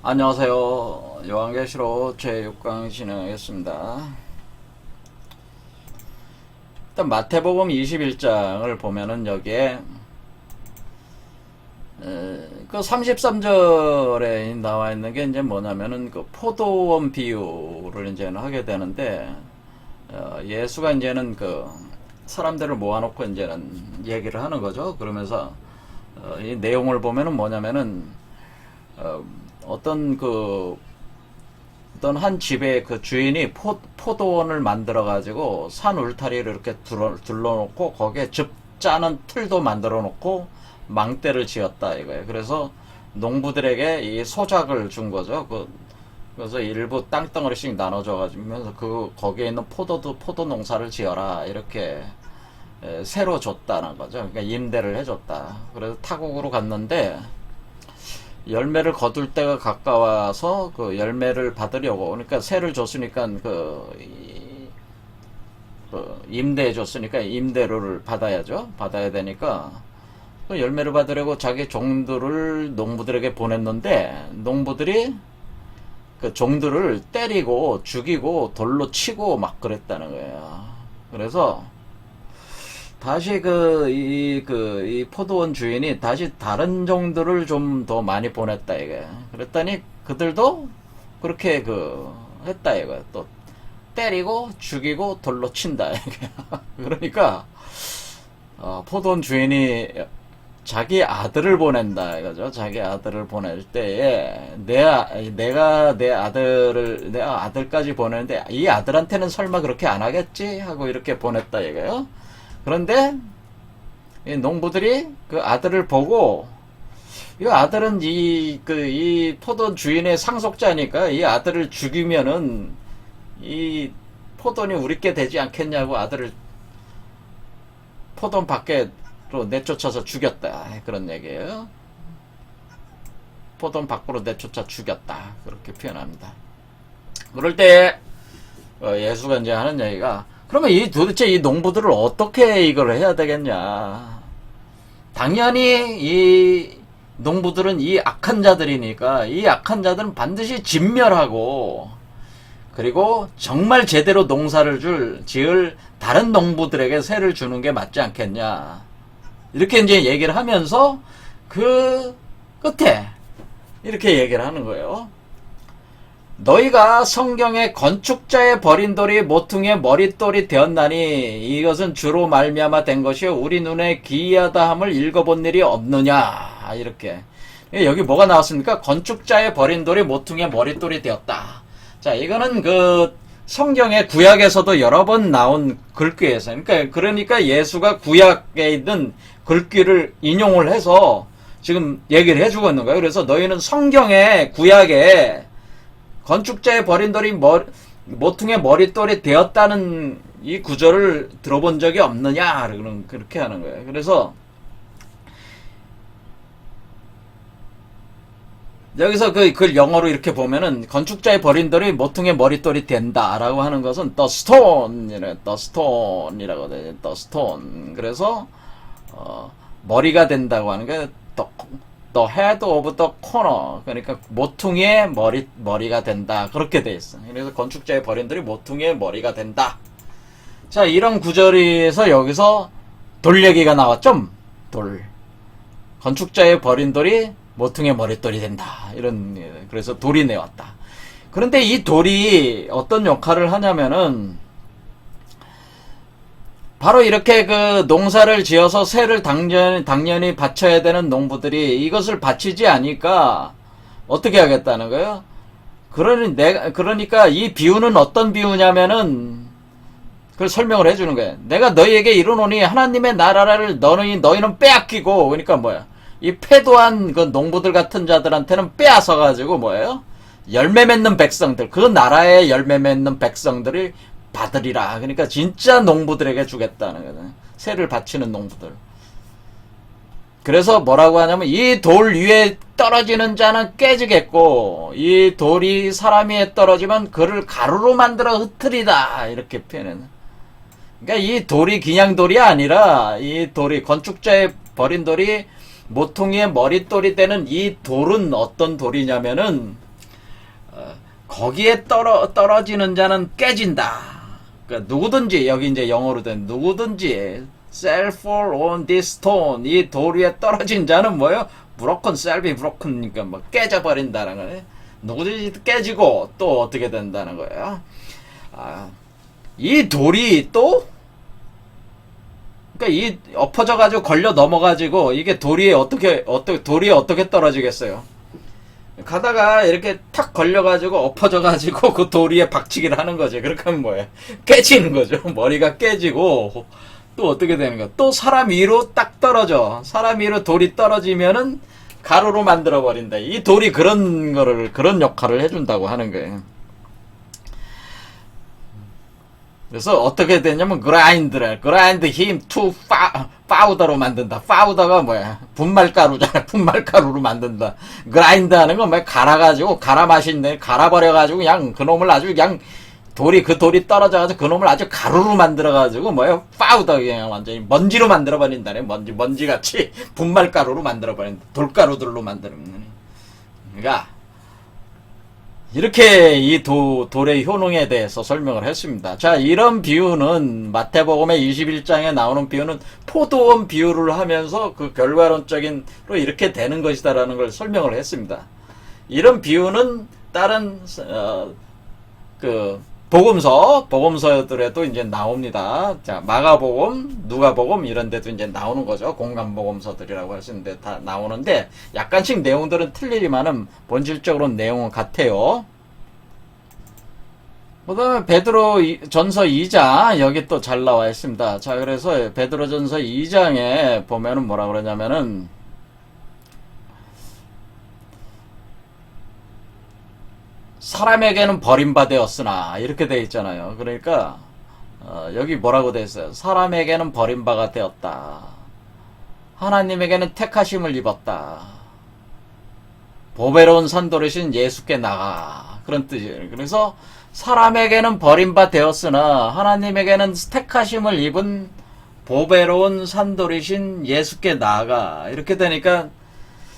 안녕하세요. 요한계시록 제6강 진행하겠습니다. 일단 마태복음 21장을 보면은 여기에 그 33절에 나와 있는 게 이제 뭐냐면은 그 포도원 비유를 이제는 하게 되는데, 예수가 이제는 그 사람들을 모아놓고 이제는 얘기를 하는 거죠. 그러면서 이 내용을 보면은 뭐냐면은 어떤 한 집의 그 주인이 포도원을 만들어 가지고 산 울타리를 이렇게 둘러놓고 거기에 즙 짜는 틀도 만들어 놓고 망대를 지었다 이거예요. 그래서 농부들에게 이 소작을 준 거죠. 그래서 일부 땅덩어리씩 나눠줘 가지고 거기에 있는 포도 농사를 지어라 이렇게 새로 줬다는 거죠. 그러니까 임대를 해줬다. 그래서 타국으로 갔는데 열매를 거둘 때가 가까워서 그 열매를 받으려고, 그러니까 세를 줬으니까 임대해 줬으니까 임대료를 받아야 되니까 그 열매를 받으려고 자기 종들을 농부들에게 보냈는데, 농부들이 그 종들을 때리고 죽이고 돌로 치고 막 그랬다는 거예요. 그래서 다시 이 포도원 주인이 다시 다른 종들을 좀 더 많이 보냈다, 이게. 그랬더니 그들도 그렇게 했다, 이거. 또 때리고 죽이고 돌로 친다, 이게. 그러니까, 포도원 주인이 자기 아들을 보낸다, 이거죠. 자기 아들을 보낼 때에, 내가 내 아들까지 보내는데, 이 아들한테는 설마 그렇게 안 하겠지? 하고 이렇게 보냈다, 이거요. 그런데 이 농부들이 그 아들을 보고, 이 아들은 이 포도 주인의 상속자니까 이 아들을 죽이면은 이 포도원이 우리께 되지 않겠냐고 아들을 포도원 밖으로 내쫓아서 죽였다, 그런 얘기예요. 포도원 밖으로 내쫓아 죽였다, 그렇게 표현합니다. 그럴 때 예수가 이제 하는 얘기가, 그러면 도대체 이 농부들을 어떻게 이걸 해야 되겠냐. 당연히 이 농부들은 이 악한 자들이니까 이 악한 자들은 반드시 진멸하고, 그리고 정말 제대로 농사를 지을 다른 농부들에게 세를 주는 게 맞지 않겠냐. 이렇게 이제 얘기를 하면서 그 끝에 이렇게 얘기를 하는 거예요. 너희가 성경에 건축자의 버린 돌이 모퉁이의 머릿돌이 되었나니 이것은 주로 말미암아 된 것이요 우리 눈에 기이하다 함을 읽어본 일이 없느냐. 이렇게 여기 뭐가 나왔습니까? 건축자의 버린 돌이 모퉁이의 머릿돌이 되었다. 자, 이거는 그 성경의 구약에서도 여러 번 나온 글귀에서, 그러니까 예수가 구약에 있는 글귀를 인용을 해서 지금 얘기를 해주고 있는 거예요. 그래서 너희는 성경의 구약에 건축자의 버린 돌이 모퉁이의 머릿돌이 되었다는 이 구절을 들어본 적이 없느냐, 그렇게 하는 거예요. 그래서 여기서 그 영어로 이렇게 보면은 건축자의 버린 돌이 모퉁이의 머릿돌이 된다라고 하는 것은 the stone이라고 돼요. the stone. 그래서 머리가 된다고 하는 게 the head of the corner, 그러니까 모퉁이의 머리가 된다, 그렇게 돼 있어. 그래서 건축자의 버린 돌이 모퉁이의 머리가 된다. 자, 이런 구절에서 여기서 돌 얘기가 나왔죠. 돌. 건축자의 버린 돌이 모퉁이의 머릿돌이 된다. 그래서 돌이 내왔다. 그런데 이 돌이 어떤 역할을 하냐면은, 바로 이렇게 그 농사를 지어서 세를 당연히 바쳐야 되는 농부들이 이것을 바치지 않으니까 어떻게 하겠다는 거예요? 그러니까 이 비유는 어떤 비유냐면은, 그걸 설명을 해주는 거예요. 내가 너희에게 이르노니 하나님의 나라를 너희는 빼앗기고, 그러니까 뭐야? 이 패도한 그 농부들 같은 자들한테는 빼앗아가지고 뭐예요? 열매 맺는 백성들, 그 나라의 열매 맺는 백성들을 받으리라. 그러니까 진짜 농부들에게 주겠다는 거예요. 세를 바치는 농부들. 그래서 뭐라고 하냐면, 이 돌 위에 떨어지는 자는 깨지겠고, 이 돌이 사람 위에 떨어지면 그를 가루로 만들어 흩으리다. 이렇게 표현해요. 그러니까 이 돌이 그냥 돌이 아니라, 이 돌이, 건축자의 버린 돌이 모퉁이의 머릿돌이 되는 이 돌은 어떤 돌이냐면은, 거기에 떨어지는 자는 깨진다. 그러니까 누구든지, 여기 이제 영어로 된 누구든지 shall fall on this stone, 이 돌 위에 떨어진 자는 뭐예요? broken, shall be broken니까 뭐 깨져버린다는 거예요. 누구든지 깨지고 또 어떻게 된다는 거예요? 이 돌이 또, 그러니까 이 엎어져가지고 걸려 넘어가지고 이게 돌이 어떻게 떨어지겠어요? 가다가 이렇게 탁 걸려가지고 엎어져가지고 그 돌 위에 박치기를 하는 거지. 그렇게 하면 뭐예요? 깨지는 거죠. 머리가 깨지고 또 어떻게 되는 거야? 또 사람 위로 딱 떨어져. 사람 위로 돌이 떨어지면은 가루로 만들어 버린다. 이 돌이 그런 역할을 해준다고 하는 거예요. 그래서 어떻게 되냐면 grind him to powder로 만든다. powder가 뭐야? 분말가루잖아. 분말가루로 만든다. grind 하는 건 뭐야? 갈아가지고 갈아 마신데 갈아버려가지고 그냥 그놈을 아주 그냥 그 돌이 떨어져가지고 그놈을 아주 가루로 만들어가지고 뭐야? powder 그냥 완전히 먼지로 만들어버린다네. 먼지같이 분말가루로 만들어버린다. 돌가루들로 만드는. 그러니까 이렇게 이 돌의 효능에 대해서 설명을 했습니다. 자, 이런 비유는 마태복음의 21장에 나오는 비유는 포도원 비유를 하면서 그 결과론적인로 이렇게 되는 것이다라는 걸 설명을 했습니다. 이런 비유는 다른 복음서들에도 이제 나옵니다. 자, 마가복음, 누가복음 이런 데도 이제 나오는 거죠. 공간복음서들이라고 할 수 있는데 다 나오는데 약간씩 내용들은 틀리지만은 본질적으로는 내용은 같아요. 그 다음에 베드로 전서 2장 여기 또 잘 나와 있습니다. 자, 그래서 베드로 전서 2장에 보면은 뭐라 그러냐면은 사람에게는 버림받았으나 이렇게 돼 있잖아요. 그러니까 여기 뭐라고 돼 있어요? 사람에게는 버림바가 되었다. 하나님에게는 택하심을 입었다. 보배로운 산돌이신 예수께 나가. 그런 뜻이에요. 그래서 사람에게는 버림바 되었으나 하나님에게는 택하심을 입은 보배로운 산돌이신 예수께 나가. 이렇게 되니까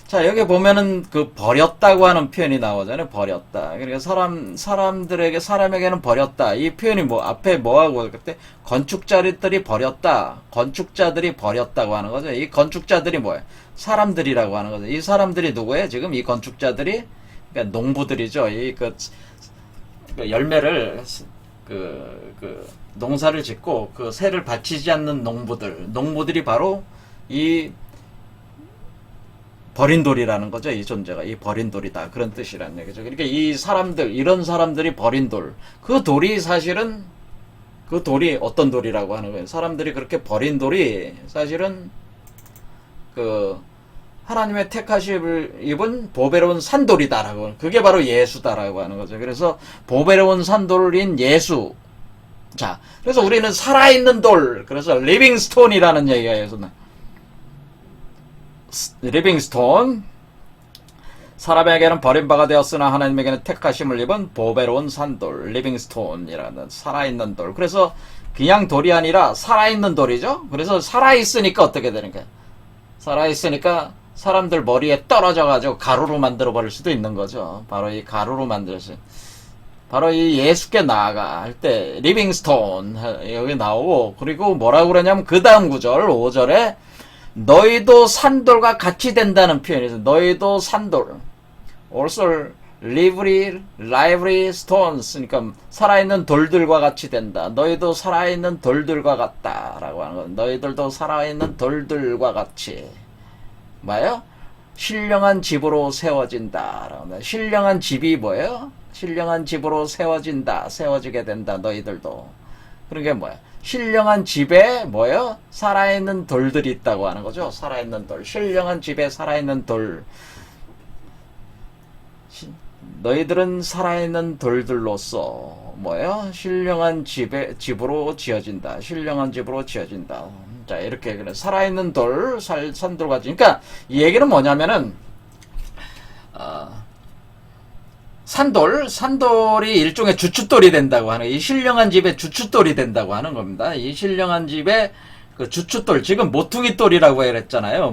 자, 여기 보면은 그 버렸다고 하는 표현이 나오잖아요. 버렸다. 그러니까 사람에게는 버렸다. 이 표현이 앞에 뭐하고 그때 건축자들이 버렸다. 건축자들이 버렸다고 하는 거죠. 이 건축자들이 뭐예요? 사람들이라고 하는 거죠. 이 사람들이 누구예요? 지금 이 건축자들이 그러니까 농부들이죠. 그 열매를 농사를 짓고 그 새를 바치지 않는 농부들이 바로 이 버린 돌이라는 거죠. 이 존재가 이 버린 돌이다. 그런 뜻이라는 얘기죠. 그러니까 이런 사람들이 버린 돌. 그 돌이 사실은 그 돌이 어떤 돌이라고 하는 거예요. 사람들이 그렇게 버린 돌이 사실은 그 하나님의 택하심을 입은 보배로운 산돌이다라고. 그게 바로 예수다라고 하는 거죠. 그래서 보배로운 산돌인 예수. 자, 그래서 우리는 살아있는 돌. 그래서 리빙 스톤이라는 얘기가 해서 리빙스톤. 사람에게는 버림바가 되었으나 하나님에게는 택하심을 입은 보배로운 산돌 리빙스톤이라는 살아있는 돌. 그래서 그냥 돌이 아니라 살아있는 돌이죠. 그래서 살아있으니까 어떻게 되는 거야? 살아있으니까 사람들 머리에 떨어져가지고 가루로 만들어 버릴 수도 있는 거죠. 바로 이 가루로 만들어서 바로 이 예수께 나아가 할 때 리빙스톤 여기 나오고, 그리고 뭐라고 그러냐면 그 다음 구절 5절에 너희도 산돌과 같이 된다는 표현이 있어요. 너희도 산돌. also lively stones. 그러니까 살아있는 돌들과 같이 된다. 너희도 살아있는 돌들과 같다라고 하는 거예요. 너희들도 살아있는 돌들과 같이. 뭐예요? 신령한 집으로 세워진다. 신령한 집이 뭐예요? 신령한 집으로 세워지게 된다. 너희들도. 그런 게 뭐야? 신령한 집에 뭐예요? 살아있는 돌들이 있다고 하는 거죠. 살아있는 돌. 신령한 집에 살아있는 돌. 너희들은 살아있는 돌들로서 뭐예요? 신령한 집으로 지어진다. 신령한 집으로 지어진다. 자, 이렇게 그래. 살아있는 돌, 산돌같이. 그러니까 이 얘기는 뭐냐면은 산돌이 일종의 주춧돌이 된다고 하는, 이 신령한 집의 주춧돌이 된다고 하는 겁니다. 이 신령한 집의 그 주춧돌, 지금 모퉁이돌이라고 그랬잖아요.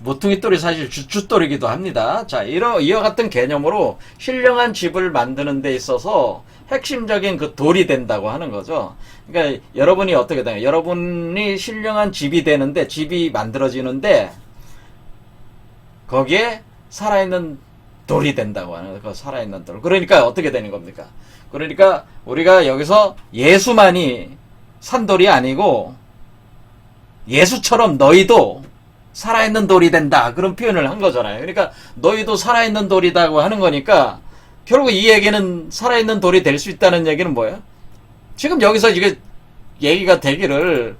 모퉁이돌이 사실 주춧돌이기도 합니다. 자, 이와 같은 개념으로 신령한 집을 만드는 데 있어서 핵심적인 그 돌이 된다고 하는 거죠. 그러니까 여러분이 어떻게 되냐. 여러분이 신령한 집이 되는데, 집이 만들어지는데, 거기에 살아있는 돌이 된다고 하는 그 살아있는 돌. 그러니까 어떻게 되는 겁니까? 그러니까 우리가 여기서 예수만이 산돌이 아니고 예수처럼 너희도 살아있는 돌이 된다. 그런 표현을 한 거잖아요. 그러니까 너희도 살아있는 돌이다고 하는 거니까 결국 이 얘기는 살아있는 돌이 될 수 있다는 얘기는 뭐예요? 지금 여기서 이게 얘기가 되기를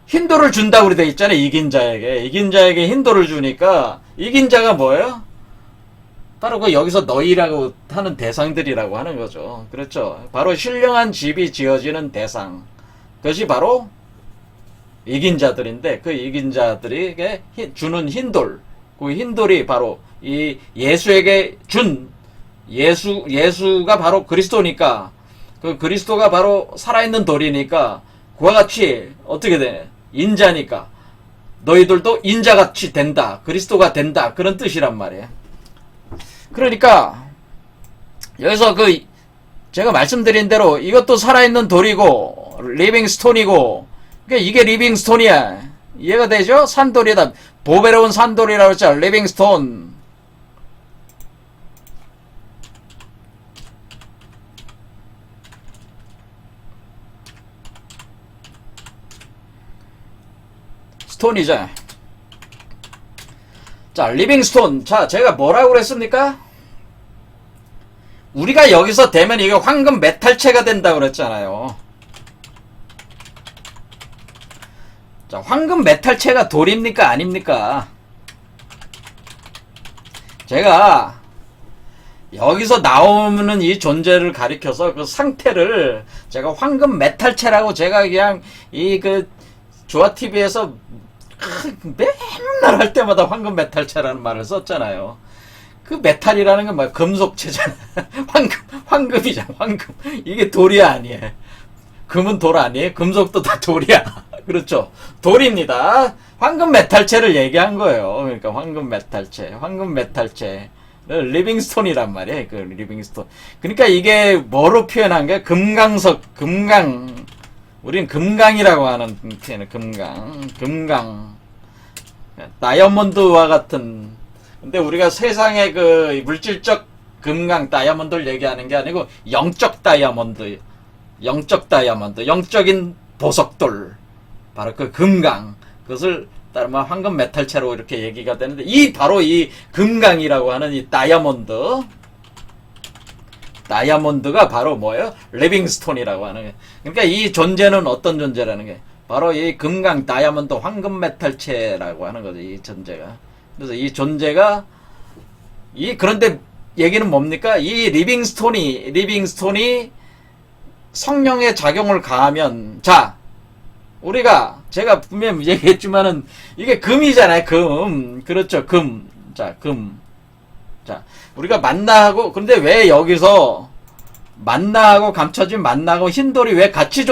흰돌을 준다고 그래 돼 있잖아요. 이긴 자에게 흰돌을 주니까 이긴 자가 뭐예요? 바로 그 여기서 너희라고 하는 대상들이라고 하는 거죠. 그렇죠. 바로 신령한 집이 지어지는 대상. 그것이 바로 이긴 자들인데 그 이긴 자들에게 주는 흰돌. 그 흰돌이 바로 이 예수에게 준 예수가 바로 그리스도니까 그 그리스도가 바로 살아있는 돌이니까 그와 같이 어떻게 돼? 인자니까 너희들도 인자같이 된다. 그리스도가 된다. 그런 뜻이란 말이에요. 그러니까 여기서 그 제가 말씀드린 대로 이것도 살아있는 돌이고 리빙스톤이고 그러니까 이게 리빙스톤이야. 이해가 되죠? 산돌이다. 보배로운 산돌이라고 했죠. 리빙스톤. 스톤이죠. 자, 리빙스톤. 자, 제가 뭐라고 그랬습니까? 우리가 여기서 되면 이게 황금 메탈체가 된다고 그랬잖아요. 자, 황금 메탈체가 돌입니까? 아닙니까? 제가 여기서 나오는 이 존재를 가리켜서 그 상태를 제가 황금 메탈체라고 제가 그냥 조아TV에서 맨날 할 때마다 황금 메탈체라는 말을 썼잖아요. 그 메탈이라는 건 뭐 금속체잖아. 황금이잖아. 황금. 이게 돌이 아니에요. 금은 돌 아니에요. 금속도 다 돌이야. 그렇죠. 돌입니다. 황금 메탈체를 얘기한 거예요. 그러니까 황금 메탈체. 리빙스톤이란 말이에요. 그 리빙스톤. 그러니까 이게 뭐로 표현한 게 금강. 우린 금강이라고 하는 표현을 금강. 다이아몬드와 같은. 근데 우리가 세상의 그 물질적 금강 다이아몬드를 얘기하는 게 아니고 영적 다이아몬드, 영적인 보석돌. 바로 그 금강. 그것을 따르면 황금 메탈체로 이렇게 얘기가 되는데 바로 이 금강이라고 하는 이 다이아몬드가 바로 뭐예요? 리빙스톤이라고 하는 게. 그러니까 이 존재는 어떤 존재라는 게 바로 이 금강 다이아몬드 황금 메탈체라고 하는 거죠. 이 존재가. 그래서 이 존재가 그런데 얘기는 뭡니까? 이 리빙스톤이 성령의 작용을 가하면 자, 제가 분명히 얘기했지만은 이게 금이잖아요. 금. 그렇죠. 금. 자, 우리가 만나하고 근데 왜 여기서 만나하고 감춰진 만나하고 흰돌이 왜 같이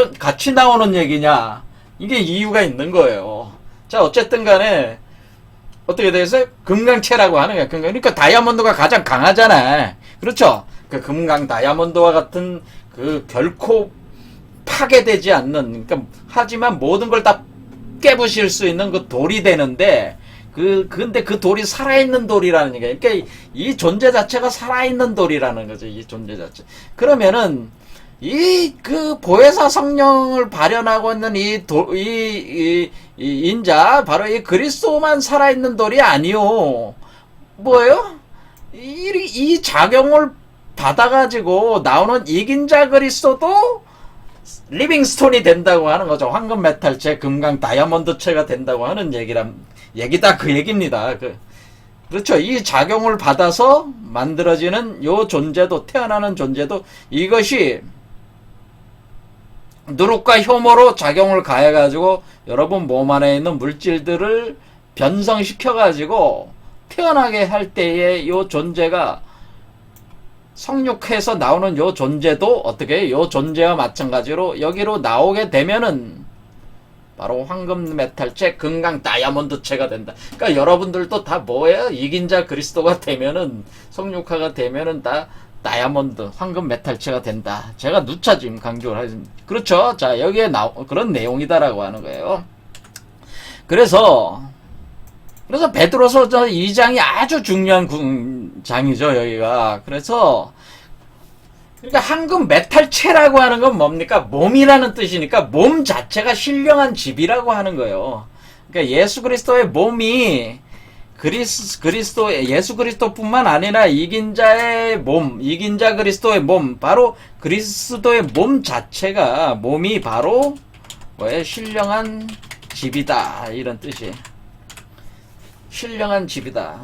나오는 얘기냐? 이게 이유가 있는 거예요. 자, 어쨌든 간에 어떻게 되겠어요? 금강체라고 하는 거야. 그러니까 다이아몬드가 가장 강하잖아. 그렇죠? 그 금강 다이아몬드와 같은 그 결코 파괴되지 않는, 그러니까 하지만 모든 걸 다 깨부실 수 있는 그 돌이 되는데 근데 그 돌이 살아있는 돌이라는 얘기야. 그러니까 이 존재 자체가 살아있는 돌이라는 거죠. 이 존재 자체. 그러면은 그 보혜사 성령을 발현하고 있는 이 인자 바로 이 그리스도만 살아있는 돌이 아니요. 뭐예요? 이 작용을 받아가지고 나오는 이긴 자 그리스도도 리빙스톤이 된다고 하는 거죠. 황금 메탈체, 금강 다이아몬드체가 된다고 하는 얘기다 그 얘기입니다. 그렇죠. 이 작용을 받아서 만들어지는 요 존재도, 태어나는 존재도 이것이 누룩과 효모로 작용을 가해가지고 여러분 몸 안에 있는 물질들을 변성시켜가지고 태어나게 할 때에 요 존재가 성육해서 나오는 요 존재도 어떻게 요 존재와 마찬가지로 여기로 나오게 되면은 바로 황금 메탈체, 금강 다이아몬드체가 된다. 그러니까 여러분들도 다 뭐예요? 이긴 자 그리스도가 되면은, 성육화가 되면은 다 다이아몬드, 황금 메탈체가 된다. 제가 누차 지금 강조를 하겠습니다. 그렇죠? 자, 여기에 그런 내용이다라고 하는 거예요. 그래서 베드로서 2장이 아주 중요한 장이죠, 여기가. 그러니까 황금 메탈체라고 하는 건 뭡니까? 몸이라는 뜻이니까 몸 자체가 신령한 집이라고 하는 거예요. 그러니까 예수 그리스도의 몸이 예수 그리스도뿐만 아니라 이긴 자의 몸, 이긴 자 그리스도의 몸, 바로 그리스도의 몸 자체가, 몸이 바로 뭐예요? 신령한 집이다, 이런 뜻이에요. 신령한 집이다.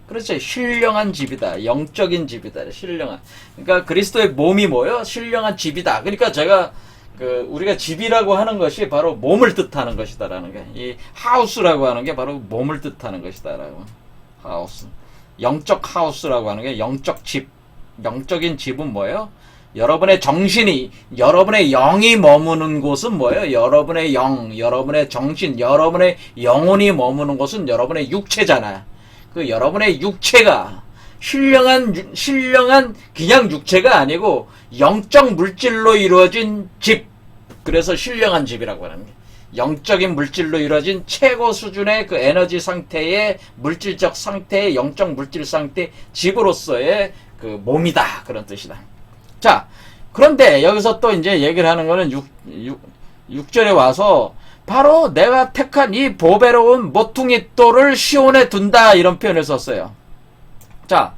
그렇죠. 신령한 집이다. 영적인 집이다. 신령한. 그러니까 그리스도의 몸이 뭐예요? 신령한 집이다. 그러니까 제가 우리가 집이라고 하는 것이 바로 몸을 뜻하는 것이다라는 게, 이 하우스라고 하는 게 바로 몸을 뜻하는 것이다라고. 하우스. 영적 하우스라고 하는 게 영적 집. 영적인 집은 뭐예요? 여러분의 정신이, 여러분의 영이 머무는 곳은 뭐예요? 여러분의 영, 여러분의 정신, 여러분의 영혼이 머무는 곳은 여러분의 육체잖아요. 그 여러분의 육체가 신령한 그냥 육체가 아니고 영적 물질로 이루어진 집. 그래서 신령한 집이라고 하는 거예요. 영적인 물질로 이루어진 최고 수준의 그 에너지 상태의 물질적 상태의 영적 물질 상태 집으로서의 그 몸이다. 그런 뜻이다. 자, 그런데 여기서 또 이제 얘기를 하는 거는 6절에 와서 바로 내가 택한 이 보배로운 모퉁이 돌을 시온에 둔다, 이런 표현을 썼어요. 자,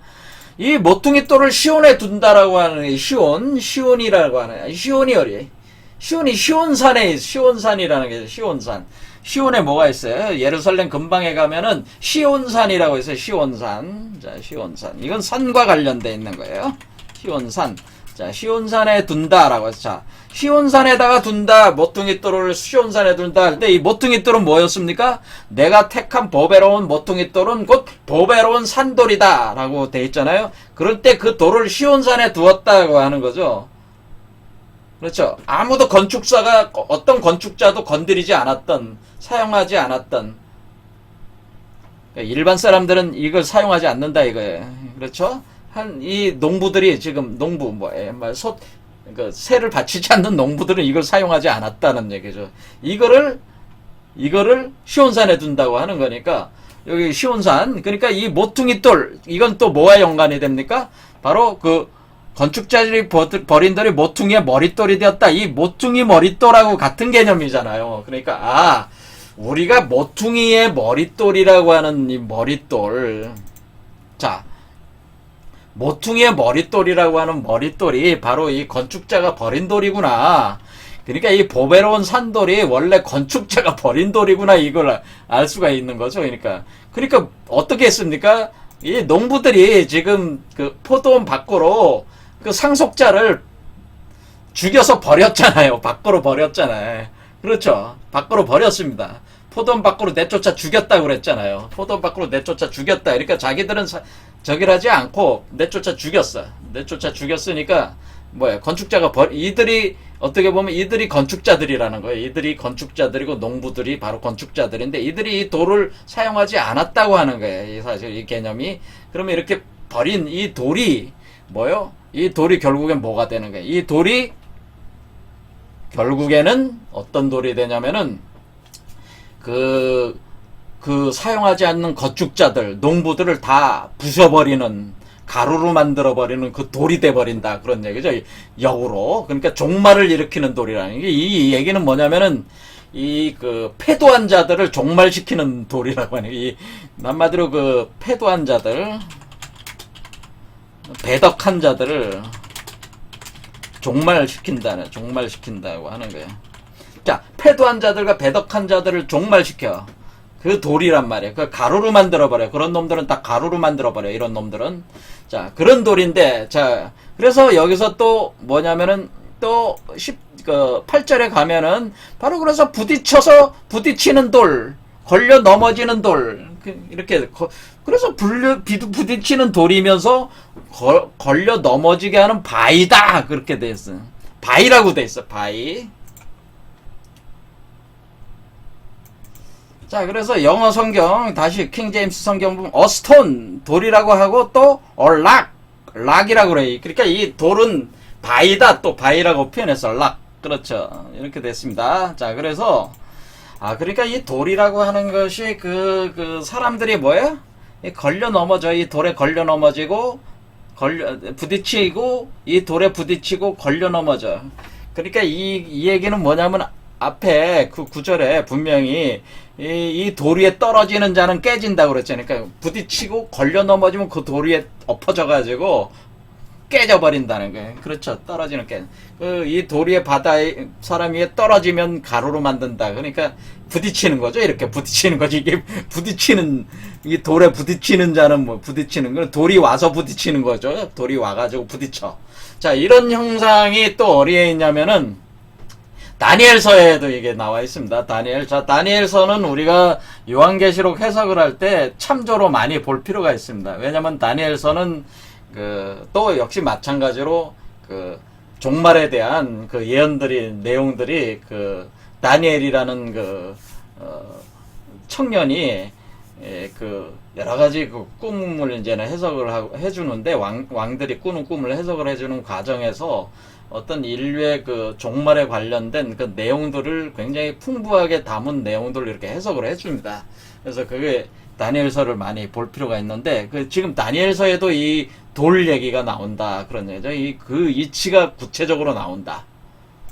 이 모퉁이 돌을 시온에 둔다라고 하는 게 시온이라고 하는, 시온이 어디? 시온이 시온산에, 시온산이라는 게 시온산. 시온에 뭐가 있어요? 예루살렘 근방에 가면은 시온산이라고 있어요. 시온산. 자, 시온산. 이건 산과 관련돼 있는 거예요. 시온산. 자, 시온산에 둔다라고 해서, 자, 시온산에다가 둔다, 모퉁이 돌을 시온산에 둔다 할 때 이 모퉁이 돌은 뭐였습니까? 내가 택한 보배로운 모퉁이 돌은 곧 보배로운 산돌이다 라고 돼 있잖아요. 그럴 때 그 돌을 시온산에 두었다고 하는 거죠. 그렇죠. 아무도 어떤 건축자도 건드리지 않았던, 사용하지 않았던, 일반 사람들은 이걸 사용하지 않는다 이거예요. 그렇죠? 이 농부들이 지금, 새를 바치지 않는 농부들은 이걸 사용하지 않았다는 얘기죠. 이거를 시온산에 둔다고 하는 거니까, 여기 시온산, 그러니까 이 모퉁이 돌, 이건 또 뭐와 연관이 됩니까? 바로 건축자들이 버린 돌이 모퉁이의 머릿돌이 되었다. 이 모퉁이 머릿돌하고 같은 개념이잖아요. 그러니까, 우리가 모퉁이의 머릿돌이라고 하는 이 머릿돌. 자, 모퉁이의 머릿돌이라고 하는 머릿돌이 바로 이 건축자가 버린 돌이구나. 그러니까 이 보배로운 산돌이 원래 건축자가 버린 돌이구나. 이걸 알 수가 있는 거죠. 그러니까 어떻게 했습니까? 이 농부들이 지금 그 포도원 밖으로 그 상속자를 죽여서 버렸잖아요. 밖으로 버렸잖아요. 그렇죠. 밖으로 버렸습니다. 포도원 밖으로 내쫓아 죽였다고 그랬잖아요. 포도원 밖으로 내쫓아 죽였다. 그러니까 자기들은 저기를 하지 않고 내쫓아 죽였어. 내쫓아 죽였으니까 건축자가 이들이 어떻게 보면 이들이 건축자들이라는 거예요. 이들이 건축자들이고 농부들이 바로 건축자들인데 이들이 이 돌을 사용하지 않았다고 하는 거예요. 사실 이 개념이. 그러면 이렇게 버린 이 돌이 이 돌이 결국엔 뭐가 되는 거예요? 이 돌이 결국에는 어떤 돌이 되냐면은 사용하지 않는 건축자들, 농부들을 다 부숴버리는, 가루로 만들어버리는 그 돌이 돼버린다. 그런 얘기죠. 역으로. 그러니까 종말을 일으키는 돌이라는 게, 이 얘기는 뭐냐면은, 패도한 자들을 종말시키는 돌이라고 하는, 한마디로 패도한 자들, 배덕한 자들을 종말시킨다고 하는 거예요. 자, 패도한 자들과 배덕한 자들을 종말시켜. 그 돌이란 말이에요. 그 가루로 만들어버려. 그런 놈들은 다 가루로 만들어버려. 이런 놈들은. 자, 그런 돌인데, 자, 그래서 여기서 또 뭐냐면은, 또 8절에 가면은, 바로 그래서 부딪히는 돌, 걸려 넘어지는 돌, 이렇게, 그래서 부딪히는 돌이면서, 걸려 넘어지게 하는 바위다! 그렇게 돼 있어. 바위라고 돼 있어, 바위. 자, 그래서 영어 성경, 다시 킹 제임스 성경 보면, 스톤, 돌이라고 하고, 또, 락이라고 그래. 그러니까 이 돌은 바위다, 또 바위라고 표현해서, 락. 그렇죠. 이렇게 됐습니다. 자, 그래서, 그러니까 이 돌이라고 하는 것이 사람들이 뭐야? 걸려 넘어져. 이 돌에 걸려 넘어지고, 부딪히고, 이 돌에 부딪히고, 걸려 넘어져. 그러니까 이 얘기는 뭐냐면, 앞에 그 구절에 분명히 이 돌 위에 떨어지는 자는 깨진다고 그랬잖아요. 그러니까 부딪히고 걸려 넘어지면 그 돌 위에 엎어져가지고 깨져버린다는 거예요. 그렇죠. 떨어지는 이 돌 위에 바다에 사람 위에 떨어지면 가루로 만든다. 그러니까 부딪히는 거죠. 이렇게 부딪히는 거지. 이게 부딪히는, 이 돌에 부딪히는 자는 뭐 부딪히는 건 돌이 와서 부딪히는 거죠. 돌이 와가지고 부딪혀. 자, 이런 형상이 또 어디에 있냐면은 다니엘서에도 이게 나와 있습니다. 다니엘서는 우리가 요한계시록 해석을 할 때 참조로 많이 볼 필요가 있습니다. 왜냐면 다니엘서는 또 역시 마찬가지로 종말에 대한 내용들이 다니엘이라는 청년이 여러 가지 꿈을 이제는 해석을 해주는데 왕들이 꾸는 꿈을 해석을 해주는 과정에서 어떤 인류의 종말에 관련된 내용들을 굉장히 풍부하게 담은 내용들을 이렇게 해석을 해줍니다. 그래서 그게 다니엘서를 많이 볼 필요가 있는데, 지금 다니엘서에도 이 돌 얘기가 나온다. 그런 얘기죠. 그 이치가 구체적으로 나온다.